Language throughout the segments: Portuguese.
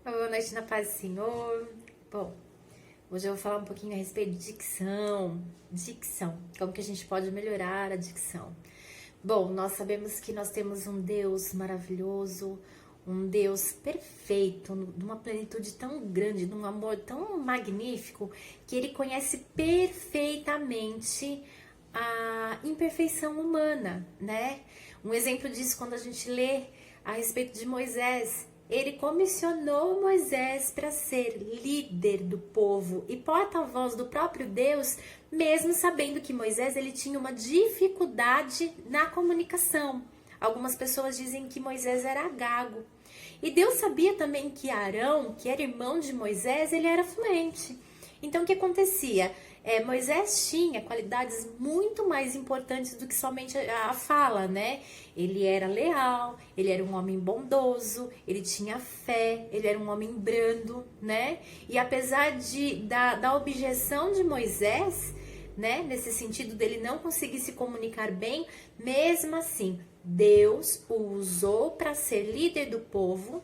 Boa noite na paz do Senhor. Bom, hoje eu vou falar um pouquinho a respeito de dicção. Dicção, como que a gente pode melhorar a dicção. Bom, nós sabemos que nós temos um Deus maravilhoso, um Deus perfeito, de uma plenitude tão grande, de um amor tão magnífico, que Ele conhece perfeitamente a imperfeição humana, né? Um exemplo disso quando a gente lê a respeito de Moisés. Ele comissionou Moisés para ser líder do povo e porta-voz do próprio Deus, mesmo sabendo que Moisés ele tinha uma dificuldade na comunicação. Algumas pessoas dizem que Moisés era gago. E Deus sabia também que Arão, que era irmão de Moisés, ele era fluente. Então o que acontecia? Moisés tinha qualidades muito mais importantes do que somente a fala, né? Ele era leal, ele era um homem bondoso, ele tinha fé, ele era um homem brando, né? E apesar da objeção de Moisés, né? Nesse sentido dele não conseguir se comunicar bem, mesmo assim, Deus o usou para ser líder do povo.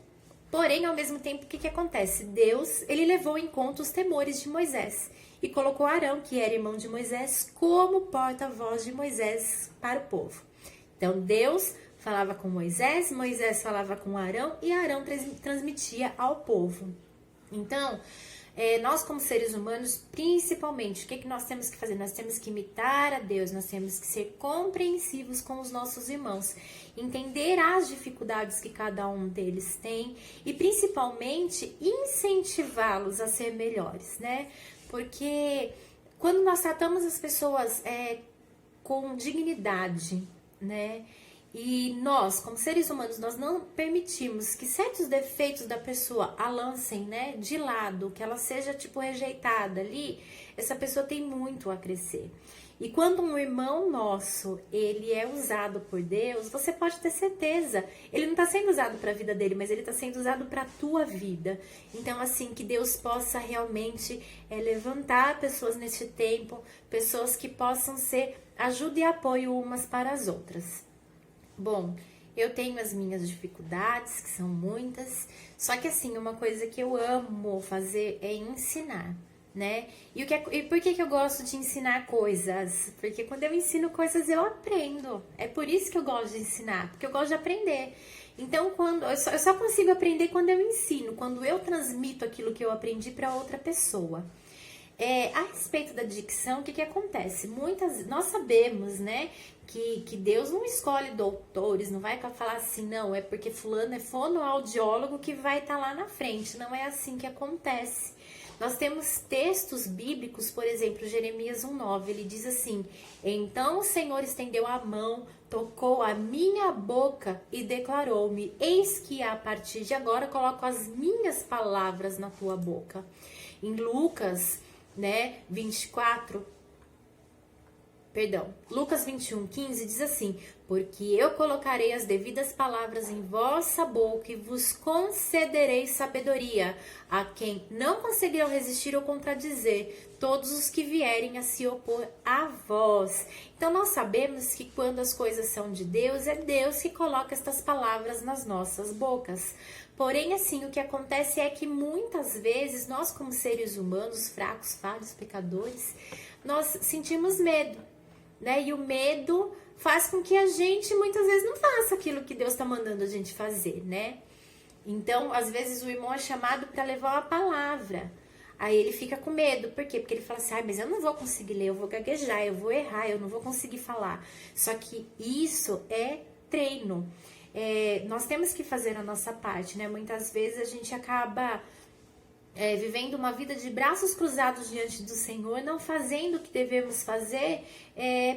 Porém, ao mesmo tempo, o que acontece? Deus, ele levou em conta os temores de Moisés e colocou Arão, que era irmão de Moisés, como porta-voz de Moisés para o povo. Então, Deus falava com Moisés, Moisés falava com Arão e Arão transmitia ao povo. Então, nós como seres humanos, principalmente, o que nós temos que fazer? Nós temos que imitar a Deus, nós temos que ser compreensivos com os nossos irmãos, entender as dificuldades que cada um deles tem e principalmente incentivá-los a ser melhores, né? Porque quando nós tratamos as pessoas com dignidade, né? E nós, como seres humanos, nós não permitimos que certos defeitos da pessoa a lancem, né, de lado, que ela seja, tipo, rejeitada ali, essa pessoa tem muito a crescer. E quando um irmão nosso, ele é usado por Deus, você pode ter certeza, ele não está sendo usado para a vida dele, mas ele está sendo usado para a tua vida. Então, assim, que Deus possa realmente levantar pessoas neste tempo, pessoas que possam ser ajuda e apoio umas para as outras. Bom, eu tenho as minhas dificuldades, que são muitas, só que assim, uma coisa que eu amo fazer é ensinar, né? E por que eu gosto de ensinar coisas? Porque quando eu ensino coisas, eu aprendo. É por isso que eu gosto de ensinar, porque eu gosto de aprender. Então, eu só consigo aprender quando eu ensino, quando eu transmito aquilo que eu aprendi para outra pessoa. A respeito da dicção, o que acontece? Nós sabemos, né, que Deus não escolhe doutores, não vai falar assim, não, é porque fulano é fonoaudiólogo que vai estar lá na frente. Não é assim que acontece. Nós temos textos bíblicos, por exemplo, Jeremias 1,9, ele diz assim: então o Senhor estendeu a mão, tocou a minha boca e declarou-me, eis que a partir de agora coloco as minhas palavras na tua boca. Em Lucas 21:15 diz assim: porque eu colocarei as devidas palavras em vossa boca e vos concederei sabedoria, a quem não conseguirão resistir ou contradizer todos os que vierem a se opor a vós. Então nós sabemos que quando as coisas são de Deus, é Deus que coloca estas palavras nas nossas bocas. Porém, assim, o que acontece é que muitas vezes nós, como seres humanos, fracos, falhos, pecadores, nós sentimos medo, né? E o medo faz com que a gente muitas vezes não faça aquilo que Deus está mandando a gente fazer, né? Então, às vezes o irmão é chamado para levar uma palavra. Aí ele fica com medo. Por quê? Porque ele fala assim, mas eu não vou conseguir ler, eu vou gaguejar, eu vou errar, eu não vou conseguir falar. Só que isso é treino. Nós temos que fazer a nossa parte, né? Muitas vezes a gente acaba vivendo uma vida de braços cruzados diante do Senhor, não fazendo o que devemos fazer,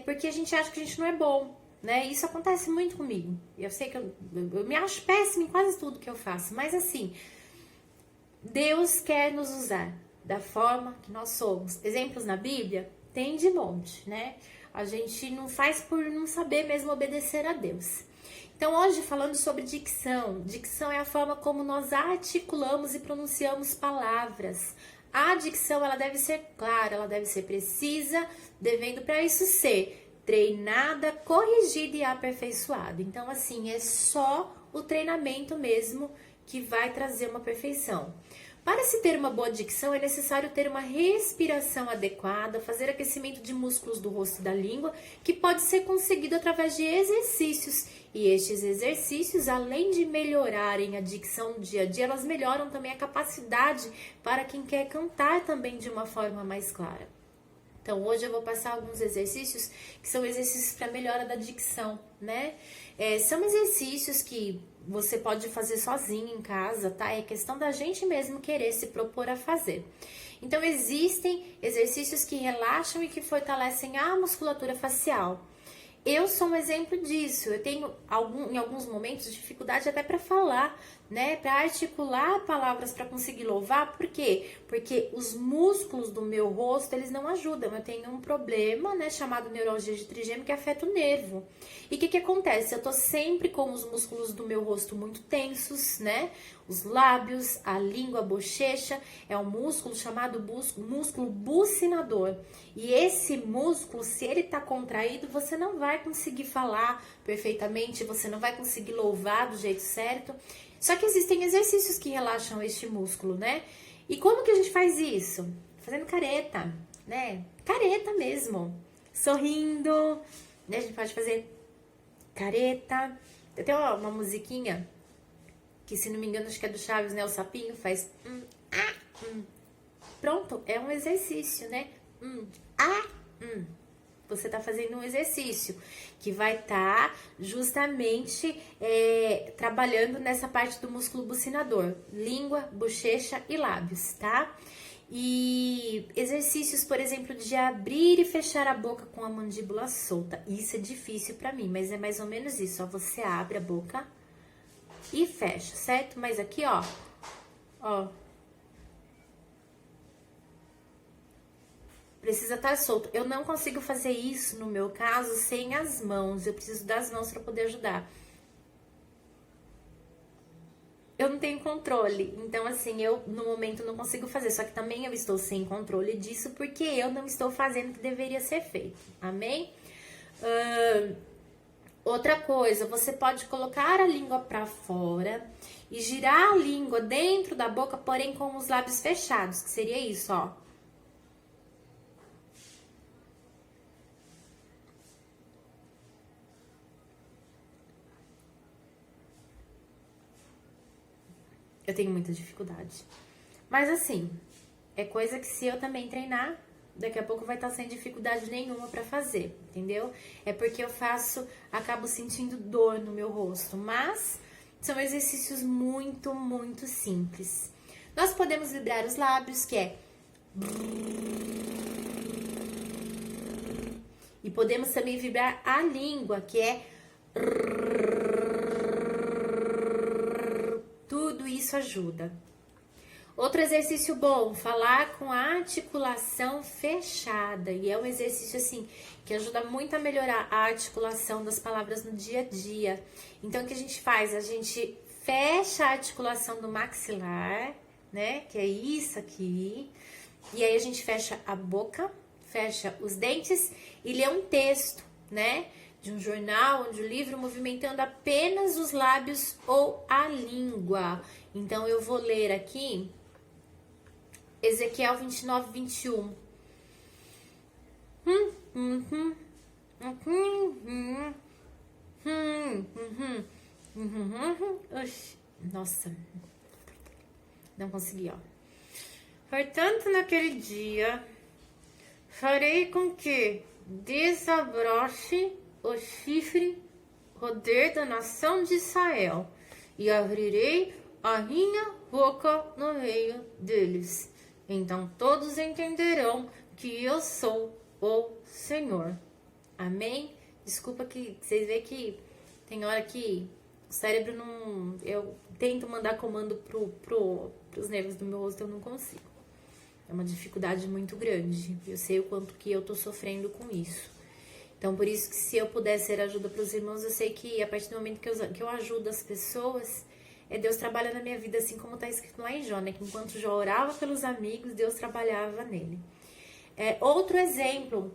porque a gente acha que a gente não é bom, né? Isso acontece muito comigo. Eu sei que eu me acho péssima em quase tudo que eu faço, mas assim, Deus quer nos usar da forma que nós somos. Exemplos na Bíblia tem de monte, né? A gente não faz por não saber mesmo obedecer a Deus. Então, hoje falando sobre dicção. Dicção é a forma como nós articulamos e pronunciamos palavras. A dicção, ela deve ser clara, ela deve ser precisa, devendo para isso ser treinada, corrigida e aperfeiçoada. Então, assim, é só o treinamento mesmo que vai trazer uma perfeição. Para se ter uma boa dicção, é necessário ter uma respiração adequada, fazer aquecimento de músculos do rosto e da língua, que pode ser conseguido através de exercícios. E estes exercícios, além de melhorarem a dicção no dia a dia, elas melhoram também a capacidade para quem quer cantar também de uma forma mais clara. Então, hoje eu vou passar alguns exercícios que são exercícios para melhora da dicção, né? São exercícios que você pode fazer sozinho em casa, tá? É questão da gente mesmo querer se propor a fazer. Então, existem exercícios que relaxam e que fortalecem a musculatura facial. Eu sou um exemplo disso. Eu tenho em alguns momentos dificuldade até para falar, né? Para articular palavras para conseguir louvar. Por quê? Porque os músculos do meu rosto, eles não ajudam. Eu tenho um problema, né, chamado neuralgia de trigêmeo, que afeta o nervo. E o que acontece? Eu tô sempre com os músculos do meu rosto muito tensos, né? Os lábios, a língua, a bochecha, é um músculo chamado músculo bucinador. E esse músculo, se ele tá contraído, você não vai conseguir falar perfeitamente, você não vai conseguir louvar do jeito certo. Só que existem exercícios que relaxam este músculo, né? E como que a gente faz isso? Fazendo careta, né? Careta mesmo. Sorrindo, né? A gente pode fazer careta. Tem uma musiquinha que, se não me engano, acho que é do Chaves, né? O sapinho faz Pronto, é um exercício, né? Você tá fazendo um exercício que vai estar justamente trabalhando nessa parte do músculo bucinador, língua, bochecha e lábios, tá? E exercícios, por exemplo, de abrir e fechar a boca com a mandíbula solta. Isso é difícil pra mim, mas é mais ou menos isso, ó. Você abre a boca e fecha, certo? Mas aqui, ó, precisa estar solto. Eu não consigo fazer isso, no meu caso, sem as mãos. Eu preciso das mãos para poder ajudar. Eu não tenho controle. Então, assim, eu, no momento, não consigo fazer. Só que também eu estou sem controle disso, porque eu não estou fazendo o que deveria ser feito. Amém? Outra coisa, você pode colocar a língua para fora e girar a língua dentro da boca, porém com os lábios fechados, que seria isso, ó. Eu tenho muita dificuldade. Mas assim, é coisa que, se eu também treinar, daqui a pouco vai estar sem dificuldade nenhuma pra fazer, entendeu? É porque eu acabo sentindo dor no meu rosto, mas são exercícios muito, muito simples. Nós podemos vibrar os lábios, que é... E podemos também vibrar a língua, que é... Tudo isso ajuda. Outro exercício bom, falar com a articulação fechada. E é um exercício, assim, que ajuda muito a melhorar a articulação das palavras no dia a dia. Então, o que a gente faz? A gente fecha a articulação do maxilar, né? Que é isso aqui. E aí a gente fecha a boca, fecha os dentes e lê um texto, né? De um jornal ou de um livro, movimentando apenas os lábios ou a língua. Então, eu vou ler aqui Ezequiel 29, 21. Nossa, não consegui, ó. Portanto, naquele dia, farei com que desabroche o chifre roder da nação de Israel, e abrirei a minha boca no meio deles. Então todos entenderão que eu sou o Senhor. Amém? Desculpa que vocês veem que tem hora que o cérebro não... Eu tento mandar comando pros nervos do meu rosto, eu não consigo. É uma dificuldade muito grande. Eu sei o quanto que eu tô sofrendo com isso. Então, por isso que, se eu puder ser ajuda para os irmãos, eu sei que a partir do momento que eu ajudo as pessoas, Deus trabalha na minha vida, assim como está escrito lá em Jó, né? Que enquanto Jó orava pelos amigos, Deus trabalhava nele. Outro exemplo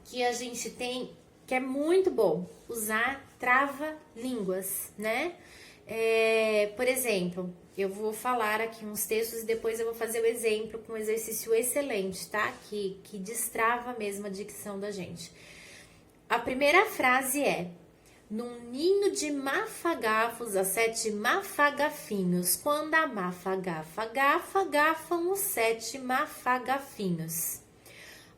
que a gente tem, que é muito bom, usar trava-línguas, né? Por exemplo, eu vou falar aqui uns textos e depois eu vou fazer o exemplo com um exercício excelente, tá? Que destrava mesmo a dicção da gente. A primeira frase é: num ninho de mafagafos, há 7 mafagafinhos. Quando a mafagafa gafa, gafam os 7 mafagafinhos.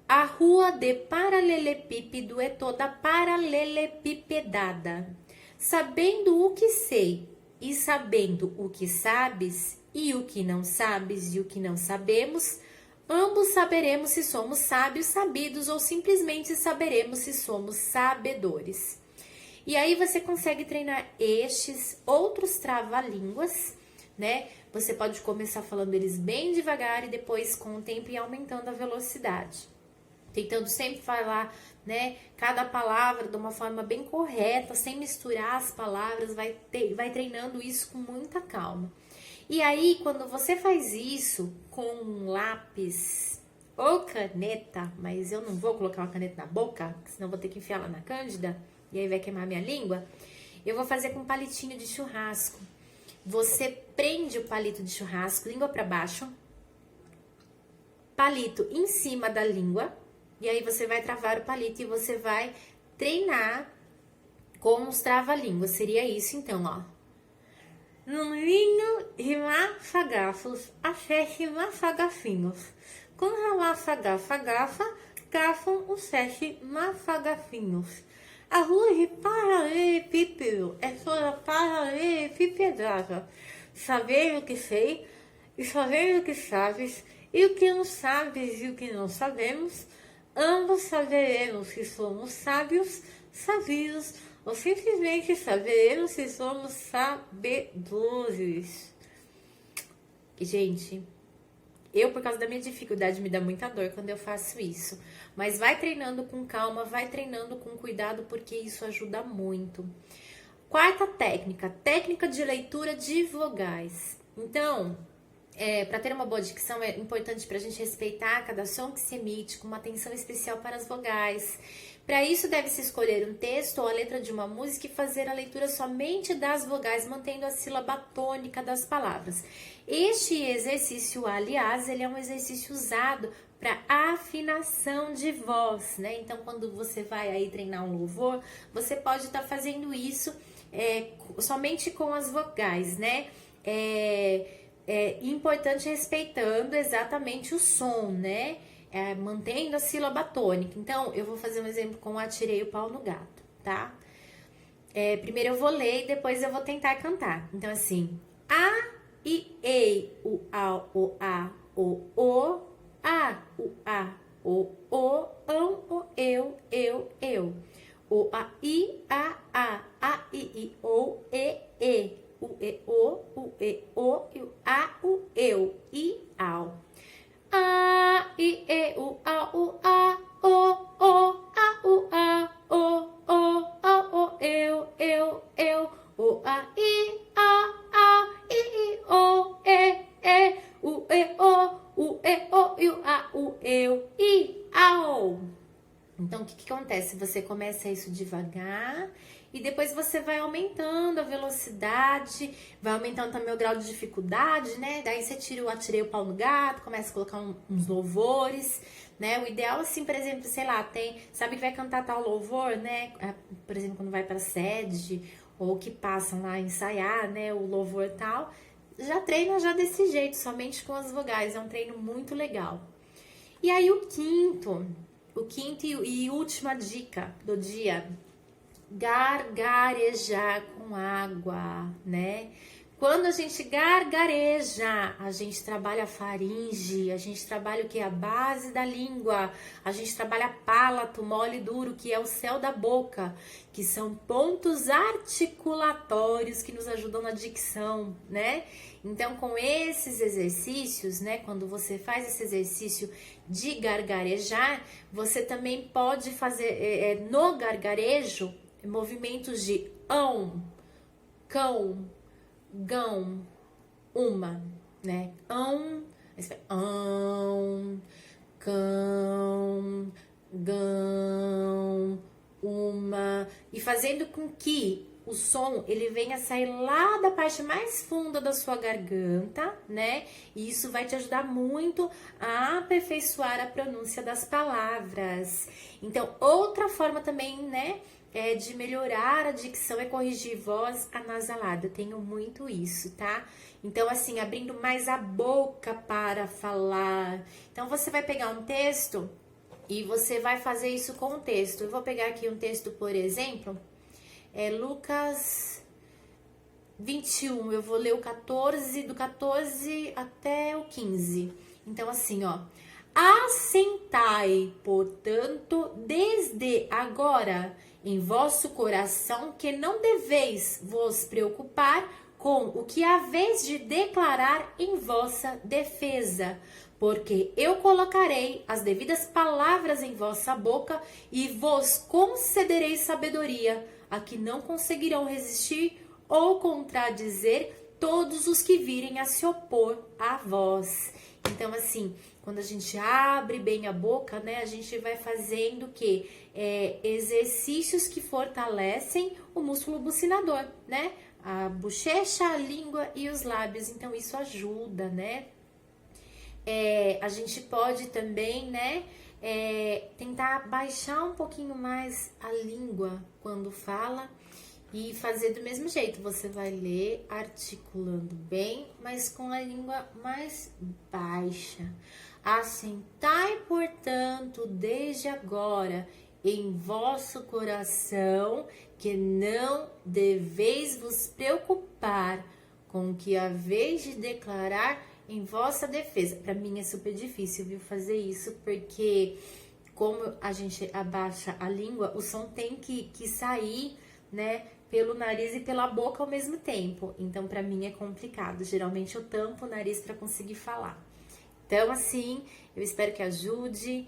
A rua de paralelepípedo é toda paralelepipedada. Sabendo o que sei e sabendo o que sabes, e o que não sabes e o que não sabemos, ambos saberemos se somos sábios, sabidos, ou simplesmente saberemos se somos sabedores. E aí você consegue treinar estes outros trava-línguas, né? Você pode começar falando eles bem devagar e depois, com o tempo, ir aumentando a velocidade. Tentando sempre falar, né, cada palavra de uma forma bem correta, sem misturar as palavras, vai treinando isso com muita calma. E aí, quando você faz isso com um lápis ou caneta, mas eu não vou colocar uma caneta na boca, senão vou ter que enfiar ela na cândida, e aí vai queimar minha língua, eu vou fazer com um palitinho de churrasco. Você prende o palito de churrasco, língua para baixo, palito em cima da língua, e aí você vai travar o palito e você vai treinar com os trava-línguas. Seria isso então, ó. Num ninho de mafagafos, há 7 mafagafinhos. Quando a mafagafa gafa, gafam os 7 mafagafinhos. A rua de paralelepípedo é toda paralelepipedada. Saber o que sei e saber o que sabes, e o que não sabes e o que não sabemos, ambos saberemos se somos sábios, sabidos, ou simplesmente saberemos se somos sabedores. Gente, eu, por causa da minha dificuldade, me dá muita dor quando eu faço isso. Mas vai treinando com calma, vai treinando com cuidado, porque isso ajuda muito. Quarta técnica, técnica de leitura de vogais. Então, para ter uma boa dicção, é importante para a gente respeitar cada som que se emite, com uma atenção especial para as vogais. Para isso, deve-se escolher um texto ou a letra de uma música e fazer a leitura somente das vogais, mantendo a sílaba tônica das palavras. Este exercício, aliás, ele é um exercício usado para afinação de voz, né? Então, quando você vai aí treinar um louvor, você pode estar fazendo isso somente com as vogais, né? Importante respeitando exatamente o som, né? Mantendo a sílaba tônica. Então, eu vou fazer um exemplo com Atirei o Pau no Gato, tá? Primeiro eu vou ler e depois eu vou tentar cantar. Então, assim, A, I, E, U, A, O, A, O, A, U, A, O, ão, O, eu, O, A, I, A, I, O, E, U, E, O, e, A, U, eu, I, ao. A, I, E, U, A, O, A, U, A, O, eu, O, A, I, I, O, U, E, O, A, U, eu, I, ao. Então, o que acontece? Você começa isso devagar e depois você vai aumentando a velocidade, vai aumentando também o grau de dificuldade, né? Daí você tira o Atirei o Pau no Gato, começa a colocar uns louvores, né? O ideal, assim, por exemplo, sei lá, sabe que vai cantar tal louvor, né? Por exemplo, quando vai pra sede ou que passam lá a ensaiar, né? O louvor tal, já treina já desse jeito, somente com as vogais. É um treino muito legal. E aí o quinto e última dica do dia: gargarejar com água, né? Quando a gente gargareja, a gente trabalha a faringe, a gente trabalha o que? A base da língua, a gente trabalha palato, mole e duro, que é o céu da boca, que são pontos articulatórios que nos ajudam na dicção, né? Então, com esses exercícios, né? Quando você faz esse exercício de gargarejar, você também pode fazer no gargarejo movimentos de cão, gão, uma, né? Cão, gão, uma, e fazendo com que o som, ele vem a sair lá da parte mais funda da sua garganta, né? E isso vai te ajudar muito a aperfeiçoar a pronúncia das palavras. Então, outra forma também, né, de melhorar a dicção é corrigir voz anasalada. Eu tenho muito isso, tá? Então, assim, abrindo mais a boca para falar. Então, você vai pegar um texto e você vai fazer isso com o texto. Eu vou pegar aqui um texto, por exemplo, Lucas 21. Eu vou ler o 14, do 14 até o 15. Então, assim, ó. Assentai, portanto, desde agora em vosso coração, que não deveis vos preocupar com o que haveis de declarar em vossa defesa, porque eu colocarei as devidas palavras em vossa boca e vos concederei sabedoria, a que não conseguirão resistir ou contradizer todos os que virem a se opor a vós. Então, assim, quando a gente abre bem a boca, né, a gente vai fazendo o quê? Exercícios que fortalecem o músculo bucinador, né? A bochecha, a língua e os lábios. Então, isso ajuda, né? A gente pode também, né, tentar baixar um pouquinho mais a língua quando fala e fazer do mesmo jeito. Você vai ler articulando bem, mas com a língua mais baixa. Assentai, portanto, desde agora em vosso coração, que não deveis vos preocupar com o que haveis de declarar em vossa defesa. Para mim é super difícil, viu, fazer isso, porque como a gente abaixa a língua, o som tem que sair, né, pelo nariz e pela boca ao mesmo tempo. Então, para mim é complicado. Geralmente eu tampo o nariz para conseguir falar. Então, assim, eu espero que ajude.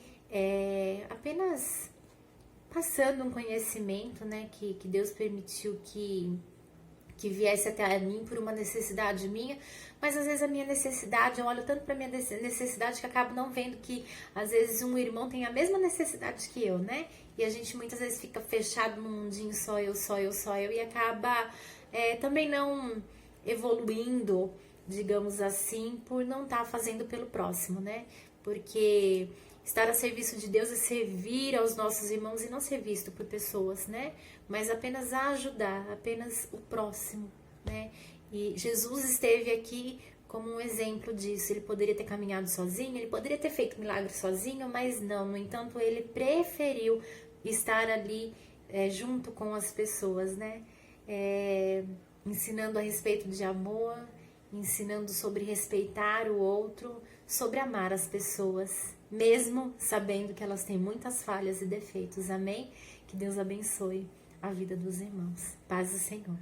Apenas passando um conhecimento, né, que Deus permitiu que viesse até a mim por uma necessidade minha, mas às vezes a minha necessidade, eu olho tanto para minha necessidade que acabo não vendo que às vezes um irmão tem a mesma necessidade que eu, né? E a gente muitas vezes fica fechado num mundinho só eu, e acaba também não evoluindo, digamos assim, por não estar fazendo pelo próximo, né? Porque estar a serviço de Deus é servir aos nossos irmãos e não ser visto por pessoas, né? Mas apenas ajudar, apenas o próximo, né? E Jesus esteve aqui como um exemplo disso. Ele poderia ter caminhado sozinho, ele poderia ter feito milagre sozinho, mas não. No entanto, ele preferiu estar ali junto com as pessoas, né? Ensinando a respeito de amor, ensinando sobre respeitar o outro, sobre amar as pessoas, mesmo sabendo que elas têm muitas falhas e defeitos. Amém? Que Deus abençoe a vida dos irmãos. Paz do Senhor.